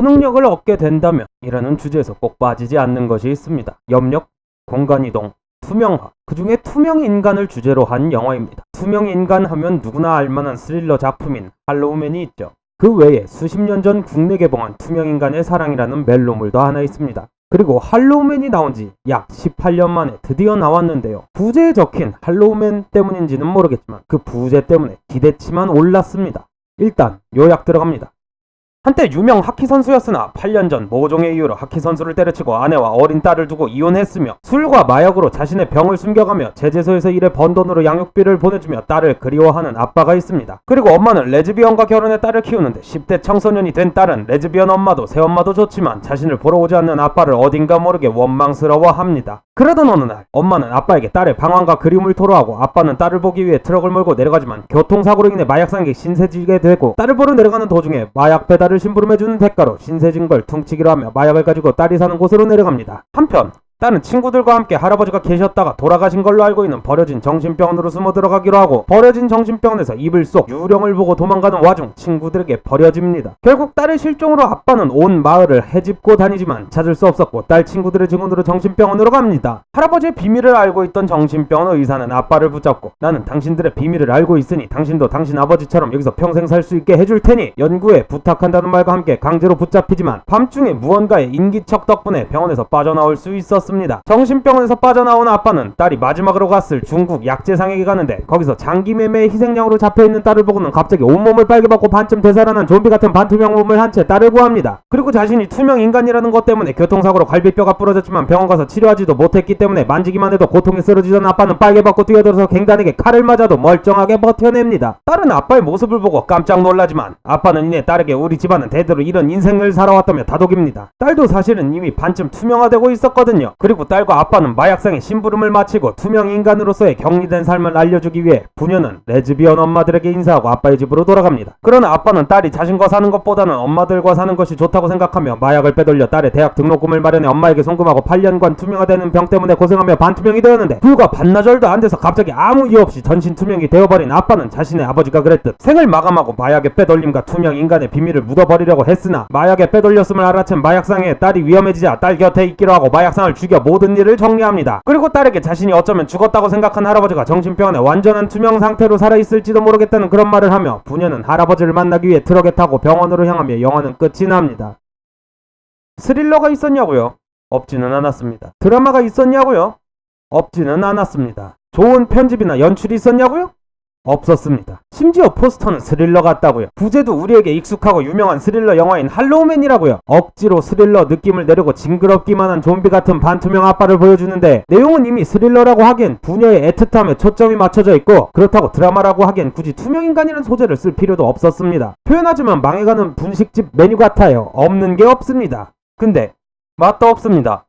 초능력을 얻게 된다면 이라는 주제에서 꼭 빠지지 않는 것이 있습니다. 염력, 공간이동, 투명화. 그 중에 투명인간을 주제로 한 영화입니다. 투명인간 하면 누구나 알만한 스릴러 작품인 할로우맨이 있죠. 그 외에 수십 년 전 국내 개봉한 투명인간의 사랑이라는 멜로물도 하나 있습니다. 그리고 할로우맨이 나온 지 약 18년 만에 드디어 나왔는데요. 부제에 적힌 할로우맨 때문인지는 모르겠지만 그 부제 때문에 기대치만 올랐습니다. 일단 요약 들어갑니다. 한때 유명 하키 선수였으나 8년 전 모종의 이유로 하키 선수를 때려치고 아내와 어린 딸을 두고 이혼했으며 술과 마약으로 자신의 병을 숨겨가며 제재소에서 일해 번 돈으로 양육비를 보내주며 딸을 그리워하는 아빠가 있습니다. 그리고 엄마는 레즈비언과 결혼해 딸을 키우는데 10대 청소년이 된 딸은 레즈비언 엄마도 새엄마도 좋지만 자신을 보러 오지 않는 아빠를 어딘가 모르게 원망스러워합니다. 그러던 어느 날 엄마는 아빠에게 딸의 방황과 그리움을 토로하고 아빠는 딸을 보기 위해 트럭을 몰고 내려가지만 교통사고로 인해 마약상에 신세지게 되고 딸을 보러 내려가는 도중에 마약 배달을 심부름해주는 대가로 신세진 걸 퉁치기로 하며 마약을 가지고 딸이 사는 곳으로 내려갑니다. 한편 딸은 친구들과 함께 할아버지가 계셨다가 돌아가신 걸로 알고 있는 버려진 정신병원으로 숨어 들어가기로 하고 버려진 정신병원에서 이불 속 유령을 보고 도망가는 와중 친구들에게 버려집니다. 결국 딸의 실종으로 아빠는 온 마을을 헤집고 다니지만 찾을 수 없었고 딸 친구들의 증언으로 정신병원으로 갑니다. 할아버지의 비밀을 알고 있던 정신병원 의사는 아빠를 붙잡고 나는 당신들의 비밀을 알고 있으니 당신도 당신 아버지처럼 여기서 평생 살 수 있게 해줄 테니 연구에 부탁한다는 말과 함께 강제로 붙잡히지만 밤중에 무언가의 인기척 덕분에 병원에서 빠져나올 수 있었습니다. 정신병원에서 빠져나온 아빠는 딸이 마지막으로 갔을 중국 약재상에게 가는데 거기서 장기매매의 희생양으로 잡혀있는 딸을 보고는 갑자기 온몸을 빨개벗고 반쯤 되살아난 좀비 같은 반투명 몸을 한 채 딸을 구합니다. 그리고 자신이 투명인간이라는 것 때문에 교통사고로 갈비뼈가 부러졌지만 병원 가서 치료하지도 못했기 때문에 만지기만 해도 고통에 쓰러지던 아빠는 빨개벗고 뛰어들어서 갱단에게 칼을 맞아도 멀쩡하게 버텨냅니다. 딸은 아빠의 모습을 보고 깜짝 놀라지만 아빠는 이내 딸에게 우리 집안은 대대로 이런 인생을 살아왔다며 다독입니다. 딸도 사실은 이미 반쯤 투명화되고 있었거든요. 그리고 딸과 아빠는 마약상의 심부름을 마치고 투명인간으로서의 격리된 삶을 알려주기 위해 부녀는 레즈비언 엄마들에게 인사하고 아빠의 집으로 돌아갑니다. 그러나 아빠는 딸이 자신과 사는 것보다는 엄마들과 사는 것이 좋다고 생각하며 마약을 빼돌려 딸의 대학 등록금을 마련해 엄마에게 송금하고 8년간 투명화되는 병 때문에 고생하며 반투명이 되었는데 불과 반나절도 안 돼서 갑자기 아무 이유 없이 전신 투명이 되어버린 아빠는 자신의 아버지가 그랬듯 생을 마감하고 마약의 빼돌림과 투명인간의 비밀을 묻어버리려고 했으나 마약에 빼돌렸음을 알아챈 마약상의 딸이 위험해지자 딸 곁에 있기로 하고 마약상을 죽여 모든 일을 정리합니다. 그리고 딸에게 자신이 어쩌면 죽었다고 생각한 할아버지가 정신병원에 완전한 투명 상태로 살아있을지도 모르겠다는 그런 말을 하며 부녀는 할아버지를 만나기 위해 트럭에 타고 병원으로 향하며 영화는 끝이 납니다. 스릴러가 있었냐고요? 없지는 않았습니다. 드라마가 있었냐고요? 없지는 않았습니다. 좋은 편집이나 연출이 있었냐고요? 없었습니다. 심지어 포스터는 스릴러 같다고요. 부제도 우리에게 익숙하고 유명한 스릴러 영화인 할로우맨이라고요. 억지로 스릴러 느낌을 내려고 징그럽기만 한 좀비 같은 반투명 아빠를 보여주는데 내용은 이미 스릴러라고 하기엔 부녀의 애틋함에 초점이 맞춰져 있고 그렇다고 드라마라고 하기엔 굳이 투명인간이라는 소재를 쓸 필요도 없었습니다. 표현하지만 망해가는 분식집 메뉴 같아요. 없는 게 없습니다. 근데 맛도 없습니다.